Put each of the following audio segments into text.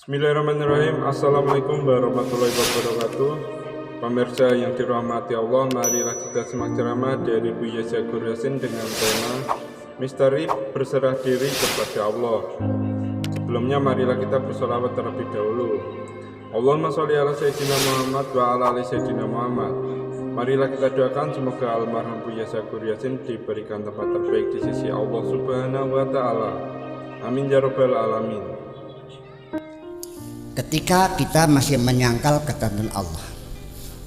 Bismillahirrahmanirrahim. Assalamualaikum warahmatullahi wabarakatuh. Pemirsa yang dirahmati Allah, marilah kita simak ceramah dari Buya Zagur Yasin dengan tema Misteri Berserah Diri kepada Allah. Sebelumnya marilah kita bersolawat terlebih dahulu. Allahumma sholli ala Sayyidina Muhammad wa ala ali Sayyidina Muhammad. Marilah kita doakan semoga almarhum Buya Zagur Yasin diberikan tempat terbaik di sisi Allah Subhanahu wa Ta'ala. Amin ya rabbal alamin. Ketika kita masih menyangkal ketentuan Allah,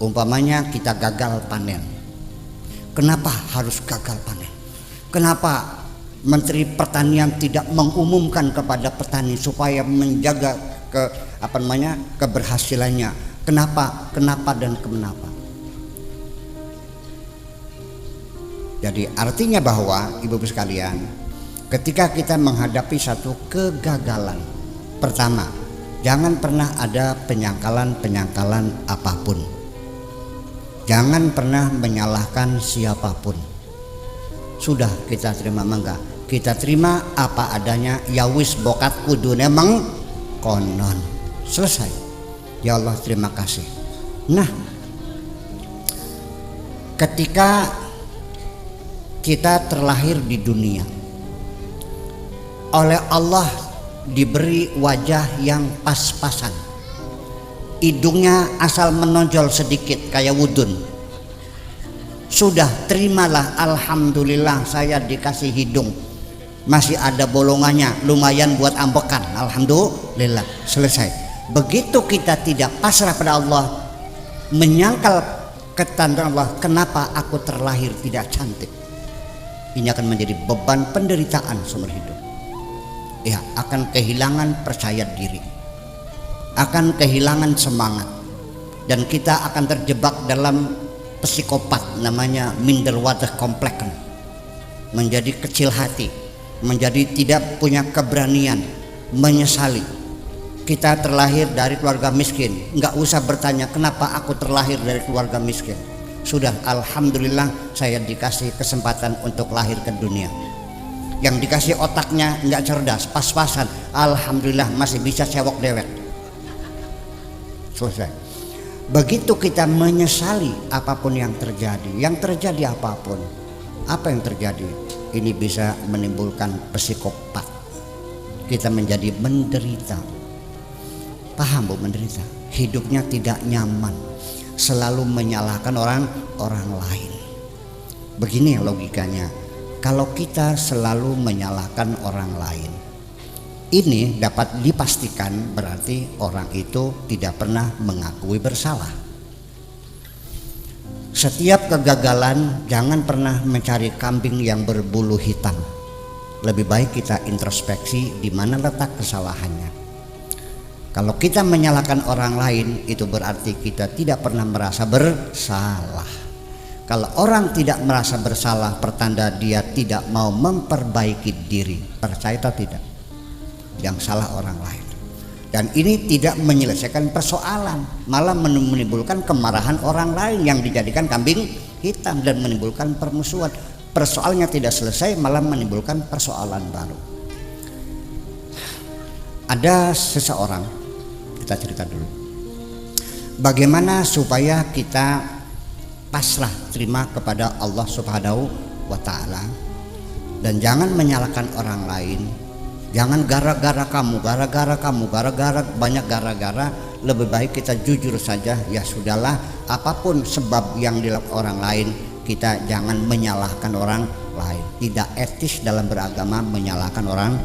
umpamanya kita gagal panen. Kenapa harus gagal panen? Kenapa Menteri Pertanian tidak mengumumkan kepada petani supaya menjaga keberhasilannya? Kenapa dan kenapa? Jadi artinya bahwa ibu-ibu sekalian, ketika kita menghadapi satu kegagalan, pertama, jangan pernah ada penyangkalan apapun. Jangan pernah menyalahkan siapapun. Sudah kita terima mangga. Kita terima apa adanya. Ya wis bokat kudune konon. Selesai. Ya Allah terima kasih. Nah, ketika kita terlahir di dunia, oleh Allah diberi wajah yang pas-pasan, hidungnya asal menonjol sedikit kayak wudun, sudah terimalah, alhamdulillah saya dikasih hidung, masih ada bolongannya, lumayan buat ambekan, alhamdulillah, selesai. Begitu kita tidak pasrah pada Allah, menyangkal ketentuan Allah, kenapa aku terlahir tidak cantik, ini akan menjadi beban penderitaan seumur hidup. Ya, akan kehilangan percaya diri, akan kehilangan semangat, dan kita akan terjebak dalam psikopat namanya minderwater kompleks, menjadi kecil hati, menjadi tidak punya keberanian, menyesali. Kita terlahir dari keluarga miskin, nggak usah bertanya kenapa aku terlahir dari keluarga miskin. Sudah, alhamdulillah saya dikasih kesempatan untuk lahir ke dunia. Yang dikasih otaknya nggak cerdas, pas-pasan, alhamdulillah masih bisa sewok dewek. Selesai. Begitu kita menyesali apapun yang terjadi apapun, apa yang terjadi, ini bisa menimbulkan psikopat. Kita menjadi menderita. Paham Bu, menderita? Hidupnya tidak nyaman, selalu menyalahkan orang lain. Begini logikanya. Kalau kita selalu menyalahkan orang lain, ini dapat dipastikan berarti orang itu tidak pernah mengakui bersalah. Setiap kegagalan jangan pernah mencari kambing yang berbulu hitam. Lebih baik kita introspeksi di mana letak kesalahannya. Kalau kita menyalahkan orang lain, itu berarti kita tidak pernah merasa bersalah. Kalau orang tidak merasa bersalah, pertanda dia tidak mau memperbaiki diri. Percaya atau tidak? Yang salah orang lain. Dan ini tidak menyelesaikan persoalan, malah menimbulkan kemarahan orang lain yang dijadikan kambing hitam dan menimbulkan permusuhan. Persoalannya tidak selesai, malah menimbulkan persoalan baru. Ada seseorang, kita cerita dulu, bagaimana supaya kita pasrah terima kepada Allah Subhanahu wa Ta'ala, dan jangan menyalahkan orang lain. Jangan gara-gara kamu, banyak gara-gara. Lebih baik kita jujur saja, ya sudahlah, apapun sebab yang dilakukan orang lain, kita jangan menyalahkan orang lain. Tidak etis dalam beragama menyalahkan orang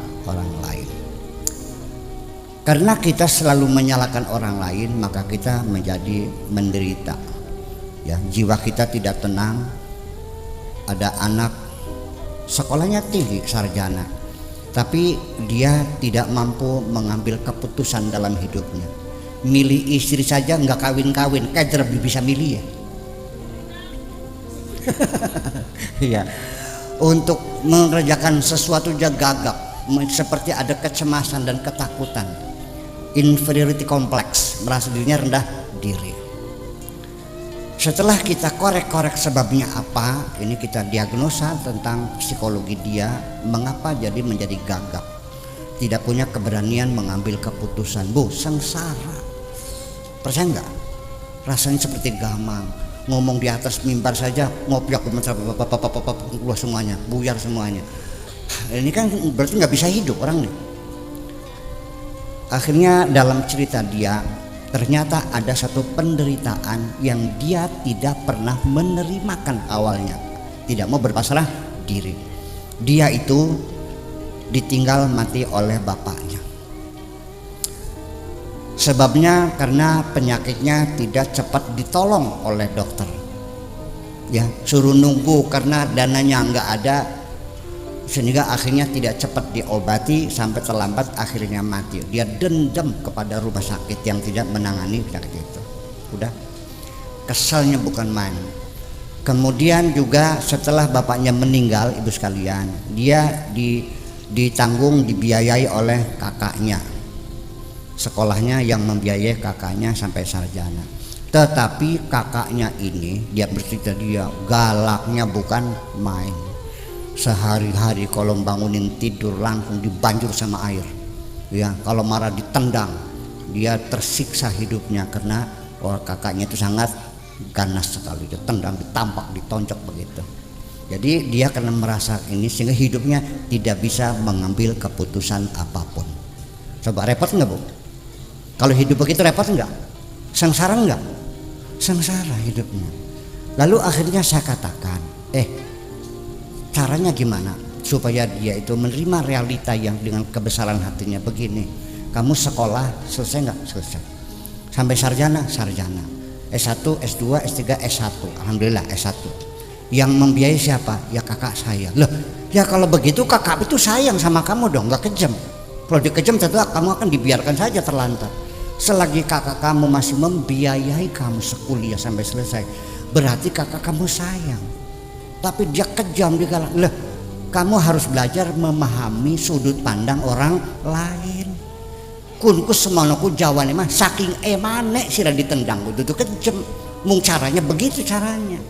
lain. Karena kita selalu menyalahkan orang lain, maka kita menjadi menderita. Ya, jiwa kita tidak tenang. Ada anak sekolahnya tinggi, sarjana, tapi dia tidak mampu mengambil keputusan dalam hidupnya. Milih istri saja nggak kawin-kawin, kayak lebih bisa milih ya. Iya. Untuk mengerjakan sesuatu dia gagap, seperti ada kecemasan dan ketakutan, inferiority complex, merasa dirinya rendah diri. Setelah kita korek-korek sebabnya apa, ini kita diagnosa tentang psikologi dia, mengapa jadi menjadi gagap. tidak punya keberanian mengambil keputusan. Bu, sengsara. Percaya nggak? Rasanya seperti gamang. Ngomong di atas mimbar saja ngopiak keluar semuanya, buyar semuanya. Ini kan berarti nggak bisa hidup orang nih. Akhirnya dalam cerita dia, ternyata ada satu penderitaan yang dia tidak pernah menerimakan awalnya. Tidak mau berpasrah diri. Dia itu ditinggal mati oleh bapaknya. Sebabnya karena penyakitnya tidak cepat ditolong oleh dokter. Ya, suruh nunggu karena dananya nggak ada, sehingga akhirnya tidak cepat diobati, sampai terlambat akhirnya mati. Dia dendam kepada rumah sakit yang tidak menangani penyakit itu. Udah, kesalnya bukan main. Kemudian juga setelah bapaknya meninggal, ibu sekalian, dia ditanggung, dibiayai oleh kakaknya. Sekolahnya yang membiayai kakaknya sampai sarjana. Tetapi kakaknya ini, dia bercerita, dia galaknya bukan main. Sehari-hari kalau bangunin tidur langsung dibanjur sama air. Ya, kalau marah ditendang. Dia tersiksa hidupnya karena kakaknya itu sangat ganas sekali. Ditendang, ditampak, ditonjok begitu. Jadi dia karena merasa ini sehingga hidupnya tidak bisa mengambil keputusan apapun. Coba repot enggak, Bu? Kalau hidup begitu repot enggak? Sengsara enggak? Sengsara hidupnya. Lalu akhirnya saya katakan, caranya gimana supaya dia itu menerima realita yang dengan kebesaran hatinya begini. Kamu sekolah selesai enggak? Selesai. Sampai sarjana? Sarjana. S1, S2, S3, S1. Alhamdulillah S1. Yang membiayai siapa? Ya kakak saya. Loh, ya kalau begitu kakak itu sayang sama kamu dong, enggak kejam. Kalau dia kejam tentu kamu akan dibiarkan saja terlantar. Selagi kakak kamu masih membiayai kamu sekuliah sampai selesai, berarti kakak kamu sayang. Tapi dia kejam, dia galak. Loh, kamu harus belajar memahami sudut pandang orang lain. Kunku semonoku jawane mah saking emane sira ditendang kudu kejam. Mung caranya begitu caranya.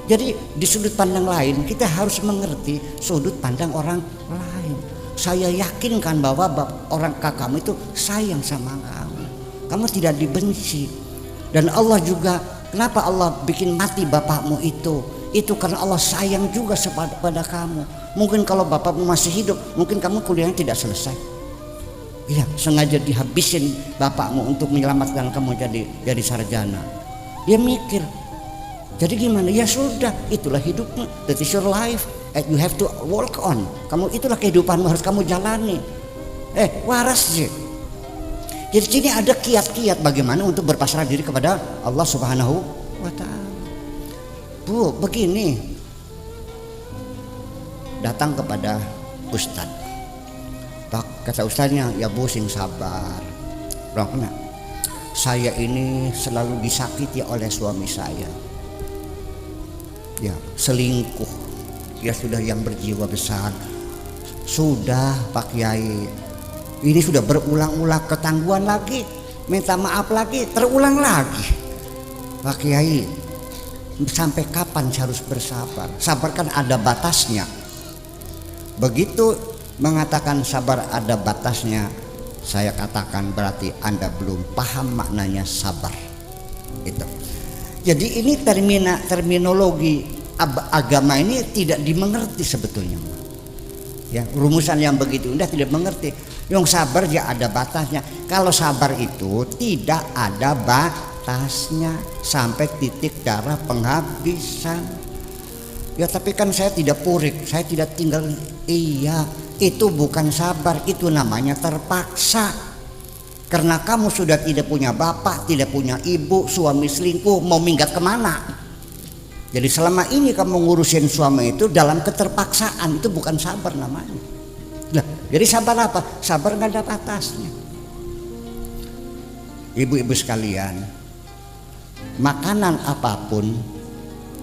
Jadi di sudut pandang lain kita harus mengerti sudut pandang orang lain. Saya yakinkan bahwa orang kakakmu itu sayang sama kamu. Kamu tidak dibenci. Dan Allah juga, kenapa Allah bikin mati bapakmu itu? Itu karena Allah sayang juga pada kamu. Mungkin kalau bapakmu masih hidup, mungkin kamu kuliahnya tidak selesai. Iya, sengaja dihabisin bapakmu untuk menyelamatkan kamu jadi sarjana. Dia mikir. Jadi gimana? Ya sudah, itulah hidupmu. That is your life. You have to work on. Kamu itulah kehidupanmu, harus kamu jalani. Waras sih. Jadi sini ada kiat-kiat bagaimana untuk berpasrah diri kepada Allah Subhanahu wa Ta'ala. Bu, begini. Datang kepada Ustadz. Kata Ustadznya, ya Bu, sing sabar. Bro, saya ini selalu disakiti oleh suami saya. Ya, selingkuh. Ya sudah yang berjiwa besar. Sudah Pak Kiai, ini sudah berulang-ulang ketangguhan lagi, minta maaf lagi, terulang lagi. Pak Kiai, sampai kapan saya harus bersabar? Sabar kan ada batasnya. Begitu mengatakan sabar ada batasnya, saya katakan berarti Anda belum paham maknanya sabar. Itu. Jadi ini terminologi agama ini tidak dimengerti sebetulnya. Ya, rumusan yang begitu indah tidak mengerti. Yang sabar ya ada batasnya. Kalau sabar itu tidak ada batasnya sampai titik darah penghabisan. Ya tapi kan saya tidak purik, saya tidak tinggal. Iya, itu bukan sabar, itu namanya terpaksa. Karena kamu sudah tidak punya bapak, tidak punya ibu, suami selingkuh, mau minggat kemana? Jadi selama ini kamu ngurusin suami itu dalam keterpaksaan, itu bukan sabar namanya. Nah, jadi sabar apa? Sabar nggak ada batasnya. Ibu-ibu sekalian, makanan apapun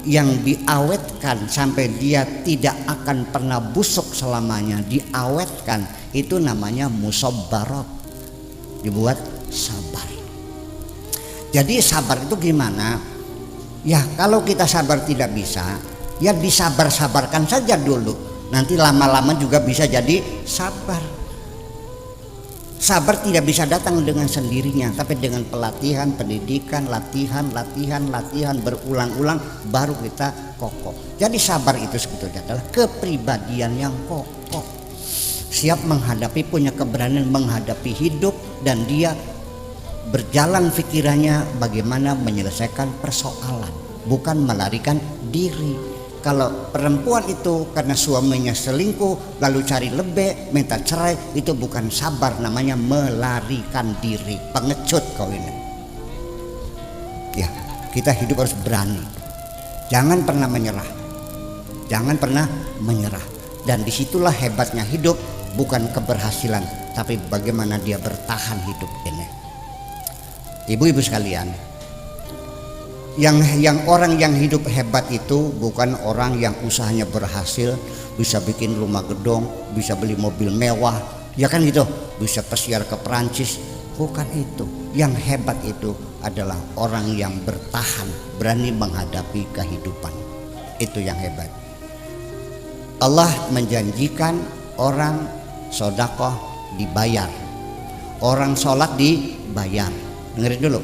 yang diawetkan sampai dia tidak akan pernah busuk selamanya, diawetkan, itu namanya musabbarat, dibuat sabar. Jadi sabar itu gimana? Ya kalau kita sabar tidak bisa, ya disabar-sabarkan saja dulu. Nanti lama-lama juga bisa jadi sabar. Sabar tidak bisa datang dengan sendirinya, tapi dengan pelatihan, pendidikan, latihan berulang-ulang baru kita kokoh. Jadi sabar itu sebetulnya adalah kepribadian yang kokoh, siap menghadapi, punya keberanian menghadapi hidup, dan dia berjalan pikirannya bagaimana menyelesaikan persoalan, bukan melarikan diri. Kalau perempuan itu karena suaminya selingkuh lalu cari lebih minta cerai, itu bukan sabar, namanya melarikan diri, pengecut kau ini. Ya, kita hidup harus berani, jangan pernah menyerah, jangan pernah menyerah. Dan disitulah hebatnya hidup, bukan keberhasilan, tapi bagaimana dia bertahan hidup ini. Ibu-ibu sekalian, yang orang yang hidup hebat itu bukan orang yang usahanya berhasil, bisa bikin rumah gedung, bisa beli mobil mewah, ya kan gitu, bisa pesiar ke Perancis. Bukan itu. Yang hebat itu adalah orang yang bertahan, berani menghadapi kehidupan. Itu yang hebat. Allah menjanjikan orang sedekah dibayar, orang sholat dibayar. Dengerin dulu,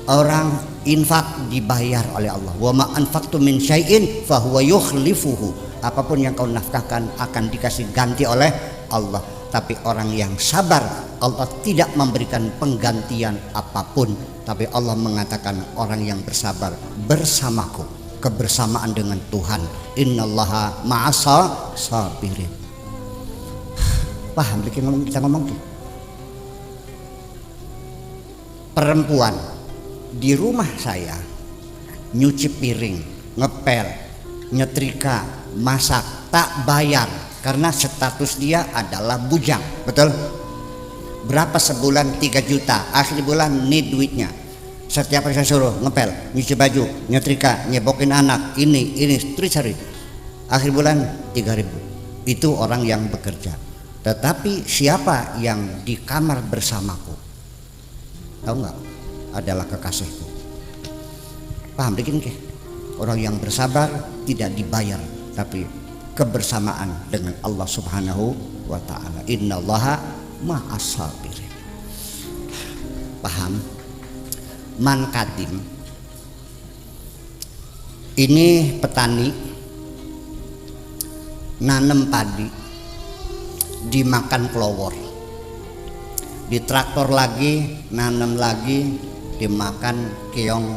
orang infak dibayar oleh Allah. Wa ma anfaqtum min syai'in fahuwa yukhlifuhu. Apapun yang kau nafkahkan akan dikasih ganti oleh Allah. Tapi orang yang sabar, Allah tidak memberikan penggantian apapun, tapi Allah mengatakan orang yang bersabar bersamaku, kebersamaan dengan Tuhan. Innallaha ma'asa sabirin. Paham bikin kita ngomong tuh. Perempuan di rumah saya nyuci piring, ngepel, nyetrika, masak, tak bayar karena status dia adalah bujang. Betul? Berapa sebulan? 3 juta. Akhir bulan nih duitnya. Setiap hari saya suruh ngepel, nyuci baju, nyetrika, nyebokin anak, ini terus hari. Akhir bulan 3.000. Itu orang yang bekerja. Tetapi siapa yang di kamar bersamaku? Tahu nggak? Adalah kekasihku. Paham dikit ke? Orang yang bersabar tidak dibayar, tapi kebersamaan dengan Allah Subhanahu wa ta'ala. Innallaha ma'as sabirin. Paham? Man kadim ini petani nanam padi, dimakan kelowor, di traktor lagi, nanam lagi, dimakan keong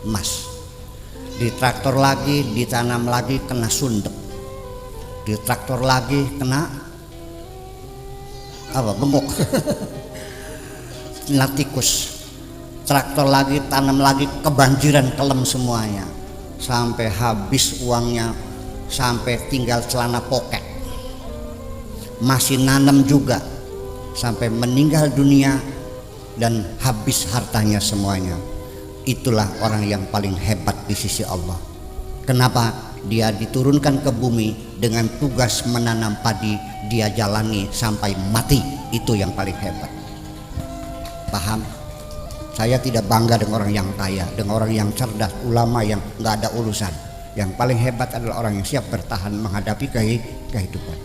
emas, di traktor lagi, ditanam lagi, kena sundep, di traktor lagi kena apa, bengkok kena tikus, traktor lagi, tanam lagi, kebanjiran, kelem semuanya, sampai habis uangnya, sampai tinggal celana poket. Masih nanam juga sampai meninggal dunia dan habis hartanya semuanya. Itulah orang yang paling hebat di sisi Allah. Kenapa? Dia diturunkan ke bumi dengan tugas menanam padi, dia jalani sampai mati. Itu yang paling hebat. Paham? Saya tidak bangga dengan orang yang kaya, dengan orang yang cerdas, ulama yang nggak ada urusan. Yang paling hebat adalah orang yang siap bertahan menghadapi kehidupan.